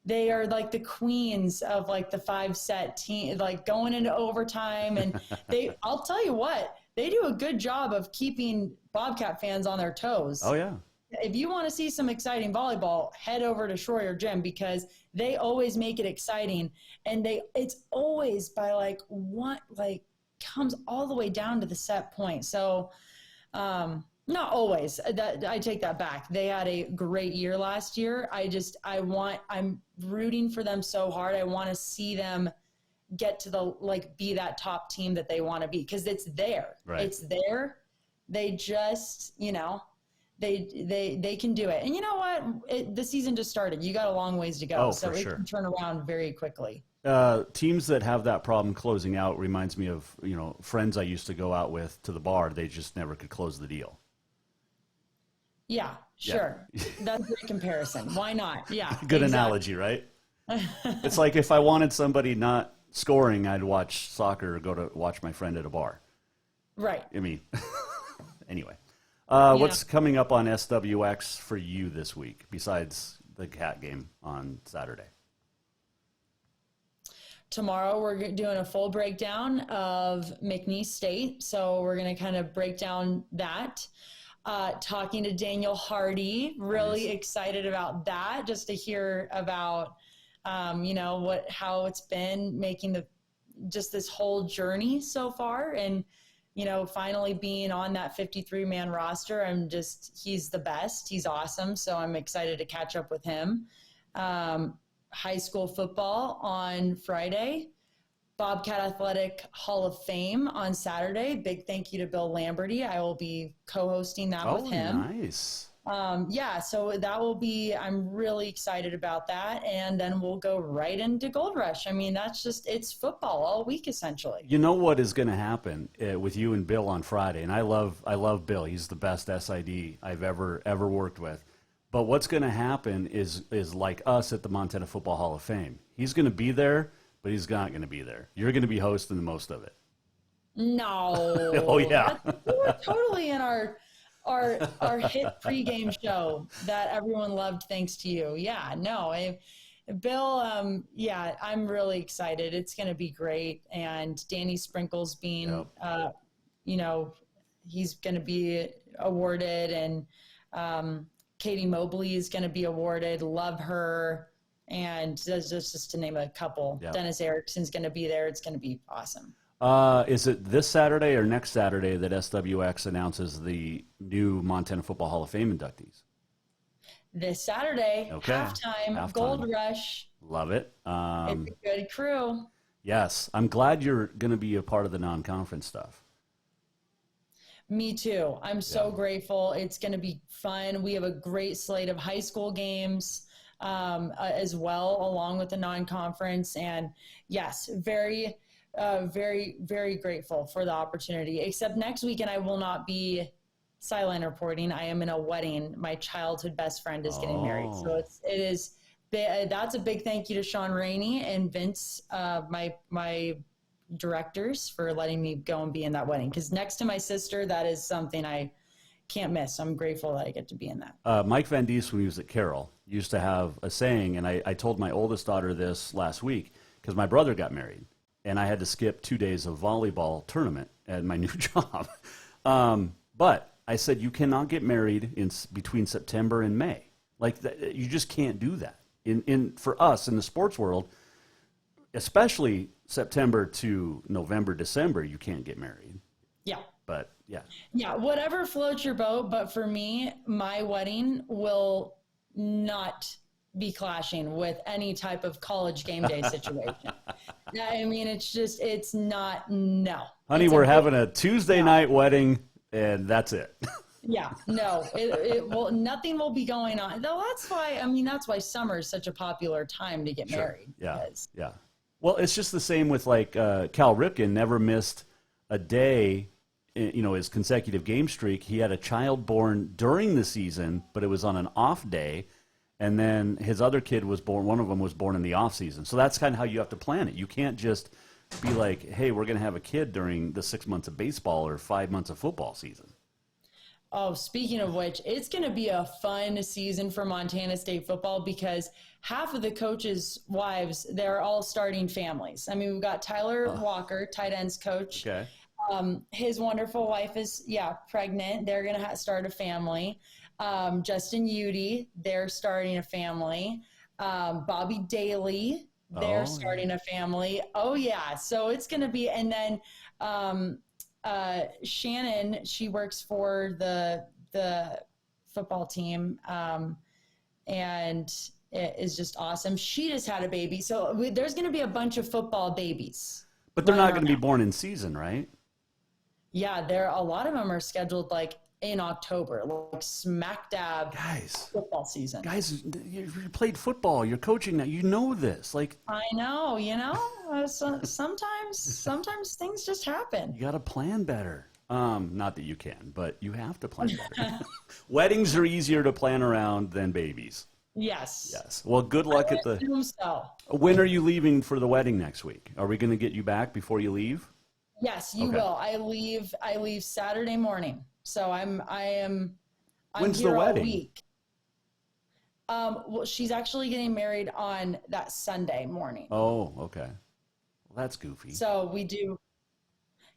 they are like the queens of the 5-set team, going into overtime. And I'll tell you what, they do a good job of keeping Bobcat fans on their toes. Oh, yeah. If you want to see some exciting volleyball, head over to Schroyer Gym, because they always make it exciting. And it's always by comes all the way down to the set point. So, not always. I take that back. They had a great year last year. I'm rooting for them so hard. I want to see them get to be that top team that they want to be, because it's there. Right. It's there. They just, they can do it. And you know what? The season just started. You got a long ways to go. So it can turn around very quickly. Teams that have that problem closing out reminds me of, friends I used to go out with to the bar. They just never could close the deal. Yeah, sure. Yeah. That's a great comparison. Why not? Yeah. Good analogy, right? It's like if I wanted somebody not scoring, I'd watch soccer or go to watch my friend at a bar. Right. Anyway. What's coming up on SWX for you this week besides the Cat game on Saturday? Tomorrow we're doing a full breakdown of McNeese State. So we're going to kind of break down that. Talking to Daniel Hardy, really excited about that, just to hear about, how it's been making this whole journey so far. And, finally being on that 53-man roster, he's the best. He's awesome. So I'm excited to catch up with him. High school football on Friday, Bobcat Athletic Hall of Fame on Saturday. Big thank you to Bill Lamberty. I will be co-hosting that with him. Nice. So that will be, I'm really excited about that. And then we'll go right into Gold Rush. It's football all week, essentially. You know what is going to happen with you and Bill on Friday? And I love Bill. He's the best SID I've ever worked with. But what's going to happen is like us at the Montana Football Hall of Fame. He's going to be there, but he's not going to be there. You're going to be hosting the most of it. No. Oh, yeah. We're totally in our hit pregame show that everyone loved thanks to you. Yeah, no. Bill, I'm really excited. It's going to be great. And Danny Sprinkles being, he's going to be awarded. And Katie Mobley is going to be awarded. Love her. And just to name a couple. Yep. Dennis Erickson's going to be there. It's going to be awesome. Is it this Saturday or next Saturday that SWX announces the new Montana Football Hall of Fame inductees? This Saturday, halftime, Gold Rush. Love it. It's a good crew. Yes. I'm glad you're going to be a part of the non-conference stuff. Me too. I'm so grateful. It's going to be fun. We have a great slate of high school games as well, along with the non-conference. And yes, very, very, very grateful for the opportunity. Except next weekend, I will not be sideline reporting. I am in a wedding. My childhood best friend is getting married. So that's a big thank you to Sean Rainey and Vince, my directors, for letting me go and be in that wedding. Because next to my sister, that is something I can't miss. I'm grateful that I get to be in that. Mike Van Diest, when he was at Carroll, used to have a saying, and I told my oldest daughter this last week because my brother got married, and I had to skip 2 days of volleyball tournament at my new job. But I said, you cannot get married between September and May. Like, you just can't do that. For us in the sports world, especially September to November, December, you can't get married. Yeah. But yeah. Yeah, whatever floats your boat. But for me, my wedding will not be clashing with any type of college game day situation. I mean, it's not, no. Honey, we're having a Tuesday night wedding, and that's it. Yeah, no, it will, nothing will be going on. Though that's why summer is such a popular time to get married. Yeah, yeah. Well, it's just the same with like Cal Ripken never missed a day, his consecutive game streak. He had a child born during the season, but it was on an off day. And then his other kid was born, one of them was born in the off season. So that's kind of how you have to plan it. You can't just be like, hey, we're going to have a kid during the 6 months of baseball or 5 months of football season. Oh, speaking of which, it's going to be a fun season for Montana State football because half of the coaches' wives, they're all starting families. I mean, we've got Tyler Walker, tight ends coach. Okay. His wonderful wife is, pregnant. They're going to start a family. Justin Udy, they're starting a family. Bobby Daly, they're starting a family. Oh, yeah. So it's going to be, and then Shannon, she works for the football team, and it is just awesome. She just had a baby. So there's going to be a bunch of football babies. But they're not going to be born in season, right? Yeah, a lot of them are scheduled like in October, like smack dab football season. Guys, you played football. You're coaching now. You know this. Like, I know, sometimes things just happen. You got to plan better. Not that you can, but you have to plan better. Weddings are easier to plan around than babies. Yes. Yes. Well, good luck at the. So. When are you leaving for the wedding next week? Are we going to get you back before you leave? Yes, you will. I leave Saturday morning. So I'm When's here the wedding? all week. Well, she's actually getting married on that Sunday morning. Oh, okay. Well, that's goofy. So we do.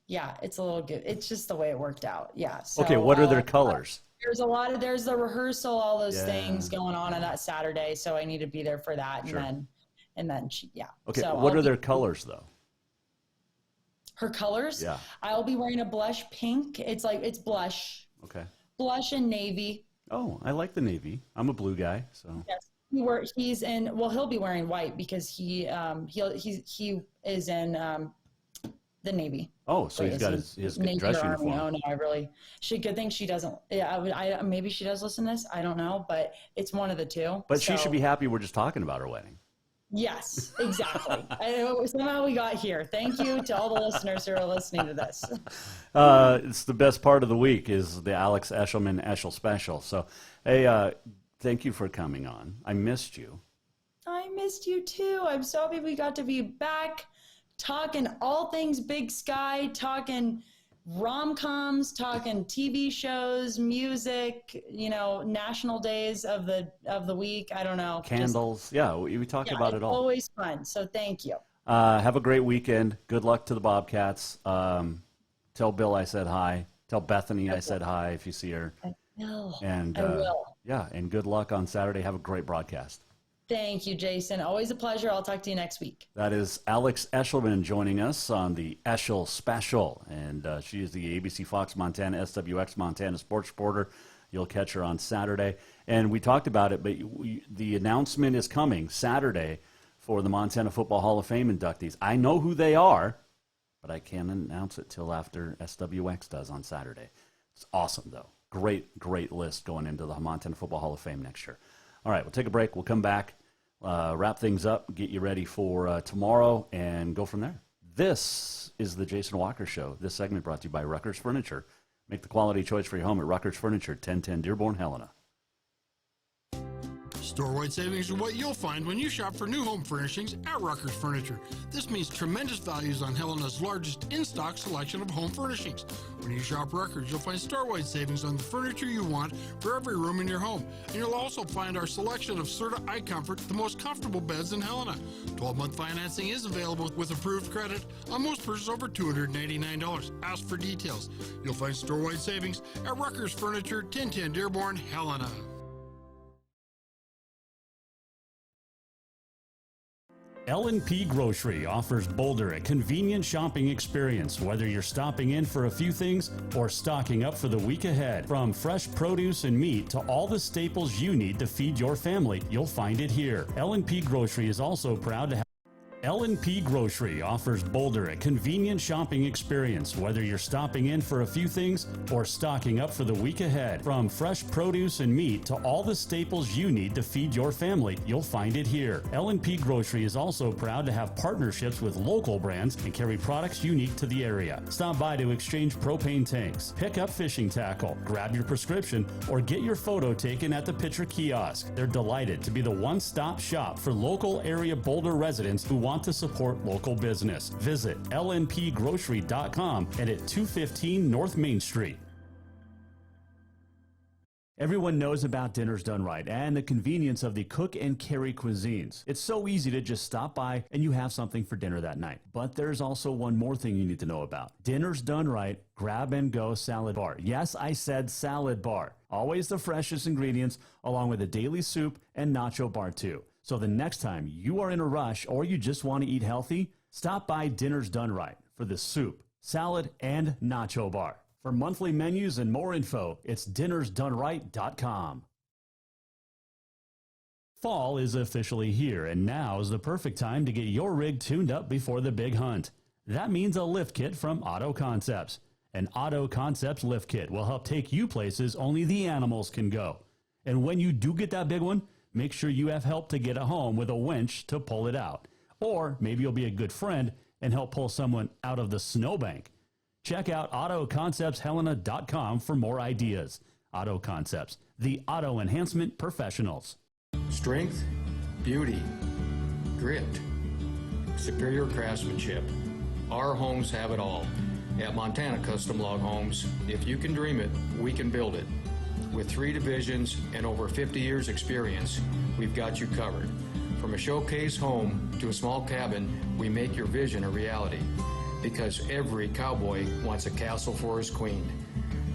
Yeah, it's a little good. It's just the way it worked out. Yeah. So, okay. What are their colors? There's the rehearsal, all those things going on that Saturday. So I need to be there for that. Sure. And then yeah. Okay. So what are their colors though? Her colors? Yeah. I'll be wearing a blush pink. It's blush. Okay. Blush and navy. Oh, I like the navy. I'm a blue guy, so. Yes. He'll be wearing white because he is in the Navy. Oh, so he's got his Navy dress or uniform. Army. Oh, no, good thing she doesn't. Yeah, maybe she does listen to this. I don't know, but it's one of the two. But she should be happy we're just talking about her wedding. Yes, exactly. Somehow we got here. Thank you to all the listeners who are listening to this. It's the best part of the week is the Alex Eschelman Eschel special. So, hey, thank you for coming on. I missed you. I missed you too. I'm so happy we got to be back talking all things Big Sky, talking rom-coms, talking TV shows, music, national days of the week. I don't know. Candles. We talked about it all. Always fun. So thank you. Have a great weekend. Good luck to the Bobcats. Tell Bill I said hi. Tell Bethany I said hi if you see her. I will. And I will. Yeah, and good luck on Saturday. Have a great broadcast. Thank you, Jason. Always a pleasure. I'll talk to you next week. That is Alex Eschelman joining us on the Eschel Special. And she is the ABC Fox Montana, SWX Montana sports reporter. You'll catch her on Saturday. And we talked about it, but the announcement is coming Saturday for the Montana Football Hall of Fame inductees. I know who they are, but I can't announce it till after SWX does on Saturday. It's awesome, though. Great list going into the Montana Football Hall of Fame next year. All right, we'll take a break. We'll come back, wrap things up, get you ready for tomorrow, and go from there. This is the Jason Walker Show. This segment brought to you by Rucker's Furniture. Make the quality choice for your home at Rucker's Furniture, 1010 Dearborn, Helena. Store-wide savings are what you'll find when you shop for new home furnishings at Rucker's Furniture. This means tremendous values on Helena's largest in-stock selection of home furnishings. When you shop Rucker's, you'll find store-wide savings on the furniture you want for every room in your home. And you'll also find our selection of Serta iComfort, the most comfortable beds in Helena. 12-month financing is available with approved credit on most purchases over $289. Ask for details. You'll find store-wide savings at Rucker's Furniture, 1010 Dearborn, Helena. L&P Grocery offers Boulder a convenient shopping experience, whether you're stopping in for a few things or stocking up for the week ahead. From fresh produce and meat to all the staples you need to feed your family, you'll find it here. L&P Grocery is also proud to have L&P Grocery offers Boulder a convenient shopping experience, whether you're stopping in for a few things or stocking up for the week ahead. From fresh produce and meat to all the staples you need to feed your family, you'll find it here. L&P Grocery is also proud to have partnerships with local brands and carry products unique to the area. Stop by to exchange propane tanks, pick up fishing tackle, grab your prescription, or get your photo taken at the Pitcher Kiosk. They're delighted to be the one-stop shop for local area Boulder residents who want to support local business. Visit lnpgrocery.com and at 215 North Main Street. Everyone knows about Dinners Done Right and the convenience of the cook and carry cuisines. It's so easy to just stop by and you have something for dinner that night. But there's also one more thing you need to know about. Dinners Done Right Grab and Go Salad Bar. Yes, I said salad bar. Always the freshest ingredients, along with a daily soup and nacho bar too. So the next time you are in a rush or you just want to eat healthy, stop by Dinners Done Right for the soup, salad, and nacho bar. For monthly menus and more info, it's dinnersdoneright.com. Fall is officially here, and now is the perfect time to get your rig tuned up before the big hunt. That means a lift kit from Auto Concepts. An Auto Concepts lift kit will help take you places only the animals can go. And when you do get that big one, make sure you have help to get it home with a winch to pull it out. Or maybe you'll be a good friend and help pull someone out of the snowbank. Check out AutoConceptsHelena.com for more ideas. Auto Concepts, the auto enhancement professionals. Strength, beauty, grit, superior craftsmanship. Our homes have it all. At Montana Custom Log Homes, if you can dream it, we can build it. With 3 divisions and over 50 years experience, we've got you covered. From a showcase home to a small cabin, we make your vision a reality. Because every cowboy wants a castle for his queen.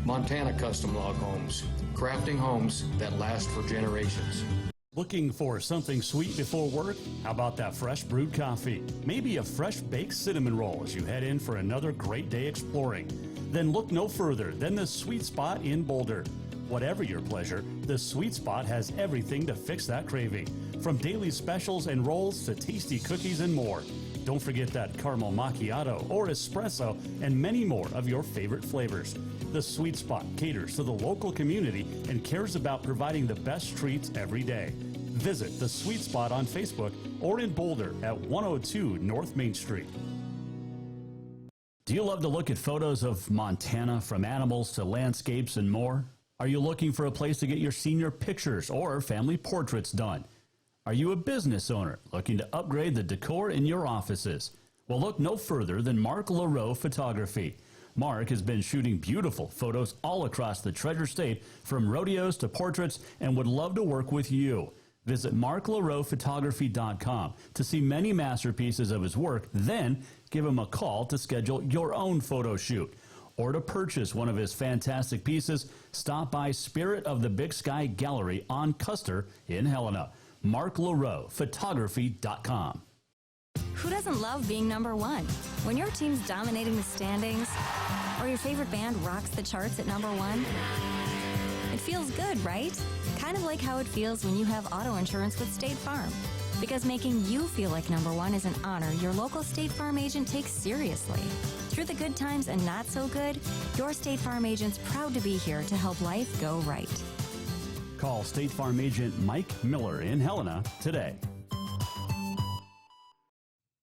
Montana Custom Log Homes, crafting homes that last for generations. Looking for something sweet before work? How about that fresh brewed coffee? Maybe a fresh baked cinnamon roll as you head in for another great day exploring. Then look no further than the Sweet Spot in Boulder. Whatever your pleasure, the Sweet Spot has everything to fix that craving. From daily specials and rolls to tasty cookies and more. Don't forget that caramel macchiato or espresso and many more of your favorite flavors. The Sweet Spot caters to the local community and cares about providing the best treats every day. Visit the Sweet Spot on Facebook or in Boulder at 102 North Main Street. Do you love to look at photos of Montana, from animals to landscapes and more? Are you looking for a place to get your senior pictures or family portraits done? Are you a business owner looking to upgrade the decor in your offices? Well, look no further than Mark LaRoe Photography. Mark has been shooting beautiful photos all across the Treasure State, from rodeos to portraits, and would love to work with you. Visit marklaroephotography.com to see many masterpieces of his work, then give him a call to schedule your own photo shoot. Or to purchase one of his fantastic pieces, stop by Spirit of the Big Sky Gallery on Custer in Helena. marklaroephotography.com. Who doesn't love being number one? When your team's dominating the standings, or your favorite band rocks the charts at number one, it feels good, right? Kind of like how it feels when you have auto insurance with State Farm. Because making you feel like number one is an honor your local State Farm agent takes seriously. Through the good times and not so good, your State Farm agent's proud to be here to help life go right. Call State Farm agent Mike Miller in Helena today.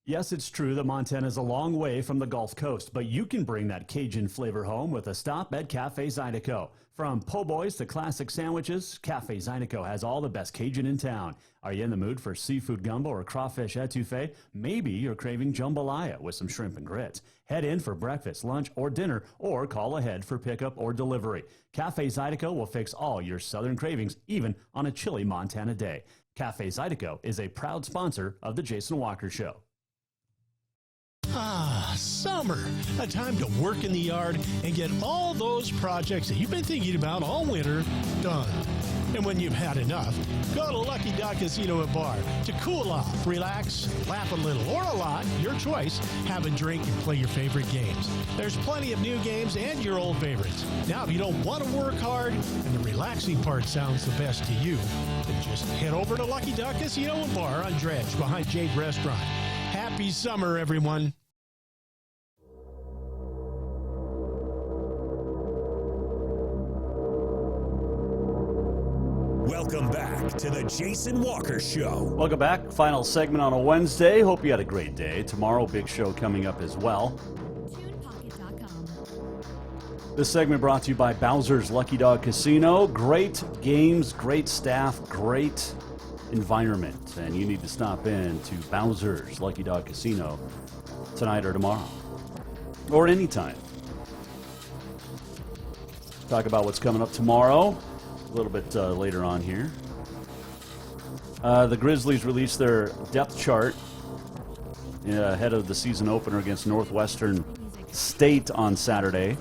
Yes, it's true that Montana is a long way from the Gulf Coast, but you can bring that Cajun flavor home with a stop at Cafe Zydeco. From po' boys to classic sandwiches, Cafe Zydeco has all the best Cajun in town. Are you in the mood for seafood gumbo or crawfish etouffee? Maybe you're craving jambalaya with some shrimp and grits. Head in for breakfast, lunch, or dinner, or call ahead for pickup or delivery. Cafe Zydeco will fix all your southern cravings, even on a chilly Montana day. Cafe Zydeco is a proud sponsor of The Jason Walker Show. Summer, a time to work in the yard and get all those projects that you've been thinking about all winter done. And when you've had enough, go to Lucky Duck Casino and Bar to cool off, relax, laugh a little or a lot, your choice, have a drink and play your favorite games. There's plenty of new games and your old favorites. Now, if you don't want to work hard and the relaxing part sounds the best to you, then just head over to Lucky Duck Casino and Bar on Dredge behind Jade Restaurant. Happy summer, everyone. Welcome back to the Jason Walker Show. Welcome back. Final segment on a Wednesday. Hope you had a great day. Tomorrow, big show coming up as well. This segment brought to you by Bowser's Lucky Dog Casino. Great games, great staff, great environment. And you need to stop in to Bowser's Lucky Dog Casino tonight or tomorrow. Or anytime. Talk about what's coming up tomorrow. A little bit later on here. The Grizzlies released their depth chart ahead of the season opener against Northwestern State on Saturday.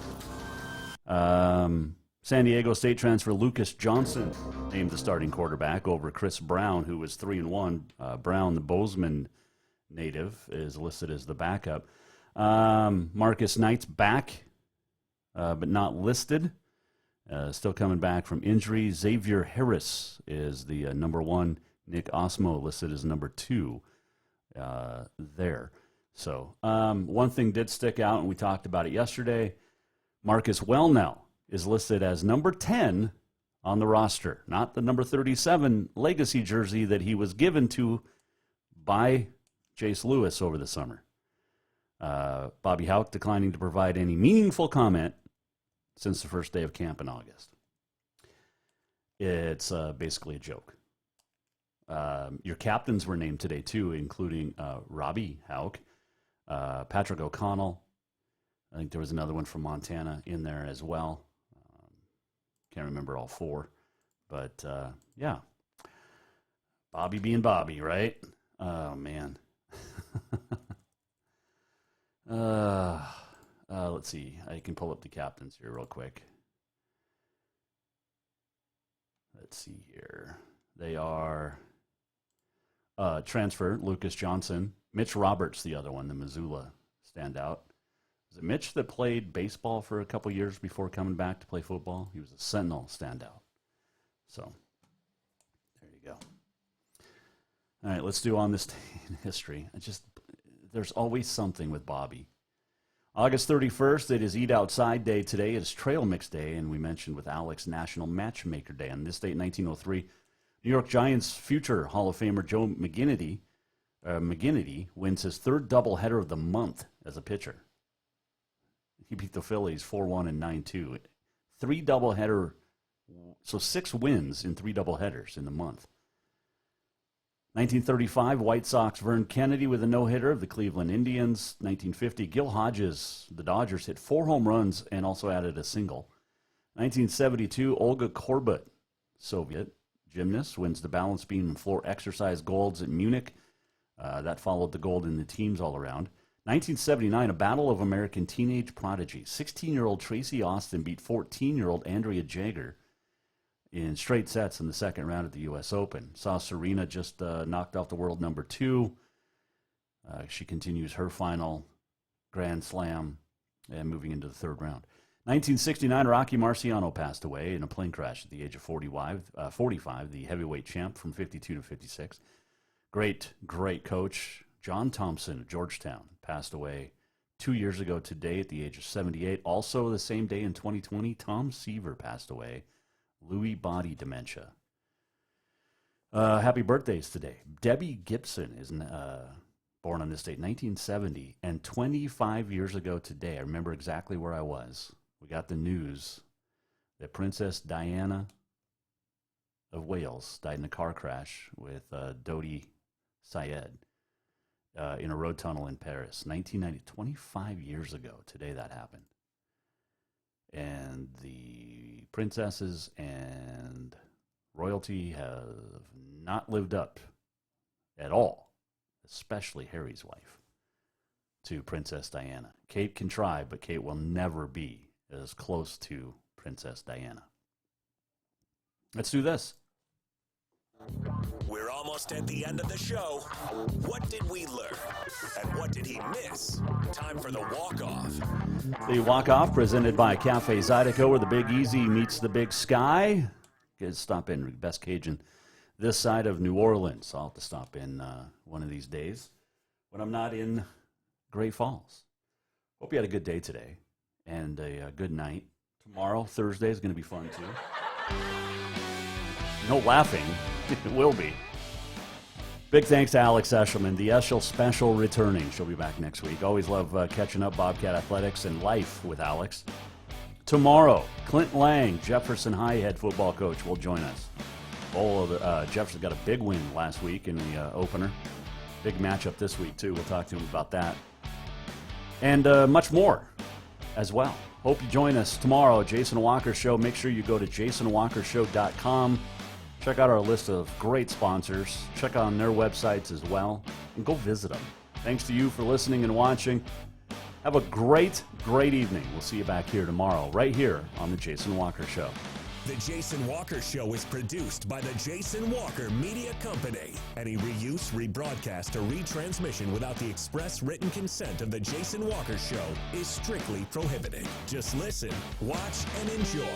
San Diego State transfer Lucas Johnson named the starting quarterback over Chris Brown, who was 3-1. Brown, the Bozeman native, is listed as the backup. Marcus Knight's back, but not listed. Still coming back from injury. Xavier Harris is the number 1. Nick Osmo listed as number 2 there. So one thing did stick out, and we talked about it yesterday. Marcus Wellnell is listed as number 10 on the roster, not the number 37 legacy jersey that he was given to by Jace Lewis over the summer. Bobby Houck declining to provide any meaningful comment since the first day of camp in August. It's basically a joke. Your captains were named today, too, including Robbie Houck, Patrick O'Connell. I think there was another one from Montana in there as well. Can't remember all 4. But, yeah. Bobby being Bobby, right? Oh, man. Let's see. I can pull up the captains here real quick. Let's see here. They are transfer, Lucas Johnson. Mitch Roberts, the other one, the Missoula standout. Was it Mitch that played baseball for a couple years before coming back to play football? He was a Sentinel standout. So, there you go. All right, let's do On This Day in History. There's always something with Bobby. August 31st, it is Eat Outside Day today. It is Trail Mix Day, and we mentioned with Alex National Matchmaker Day. On this date, 1903, New York Giants future Hall of Famer Joe McGinnity wins his 3rd doubleheader of the month as a pitcher. He beat the Phillies 4-1 and 9-2. 3 doubleheader, so 6 wins in 3 doubleheaders in the month. 1935, White Sox Vern Kennedy with a no-hitter of the Cleveland Indians. 1950, Gil Hodges, the Dodgers, hit 4 home runs and also added a single. 1972, Olga Korbut, Soviet gymnast, wins the balance beam and floor exercise golds at Munich. That followed the gold in the teams all around. 1979, a battle of American teenage prodigy. 16-year-old Tracy Austin beat 14-year-old Andrea Jaeger in straight sets in the second round at the U.S. Open. Saw Serena just knocked off the world number 2. She continues her final Grand Slam and moving into the 3rd round. 1969, Rocky Marciano passed away in a plane crash at the age of 45, the heavyweight champ from 52 to 56. Great coach. John Thompson of Georgetown passed away 2 years ago today at the age of 78. Also the same day in 2020, Tom Seaver passed away. Lewy body dementia. Happy birthdays today. Debbie Gibson is born on this date, 1970. And 25 years ago today, I remember exactly where I was. We got the news that Princess Diana of Wales died in a car crash with Dodi Sayed in a road tunnel in Paris. 1990, 25 years ago today that happened. And the princesses and royalty have not lived up at all, especially Harry's wife, to Princess Diana. Kate can try, but Kate will never be as close to Princess Diana. Let's do this. We're almost at the end of the show. What did we learn? And what did he miss? Time for the walk-off. The walk-off presented by Cafe Zydeco, where the Big Easy meets the Big Sky. Guys, stop in. Best Cajun this side of New Orleans. I'll have to stop in one of these days when I'm not in Great Falls. Hope you had a good day today and a good night. Tomorrow, Thursday, is going to be fun, too. No laughing. It will be. Big thanks to Alex Eschelman, the Eschel Special returning. She'll be back next week. Always love catching up Bobcat Athletics and life with Alex. Tomorrow, Clint Lang, Jefferson High head football coach, will join us. Jefferson got a big win last week in the opener. Big matchup this week, too. We'll talk to him about that. And much more as well. Hope you join us tomorrow, Jason Walker Show. Make sure you go to jasonwalkershow.com. Check out our list of great sponsors. Check on their websites as well. And go visit them. Thanks to you for listening and watching. Have a great, great evening. We'll see you back here tomorrow, right here on The Jason Walker Show. The Jason Walker Show is produced by the Jason Walker Media Company. Any reuse, rebroadcast, or retransmission without the express written consent of the Jason Walker Show is strictly prohibited. Just listen, watch, and enjoy.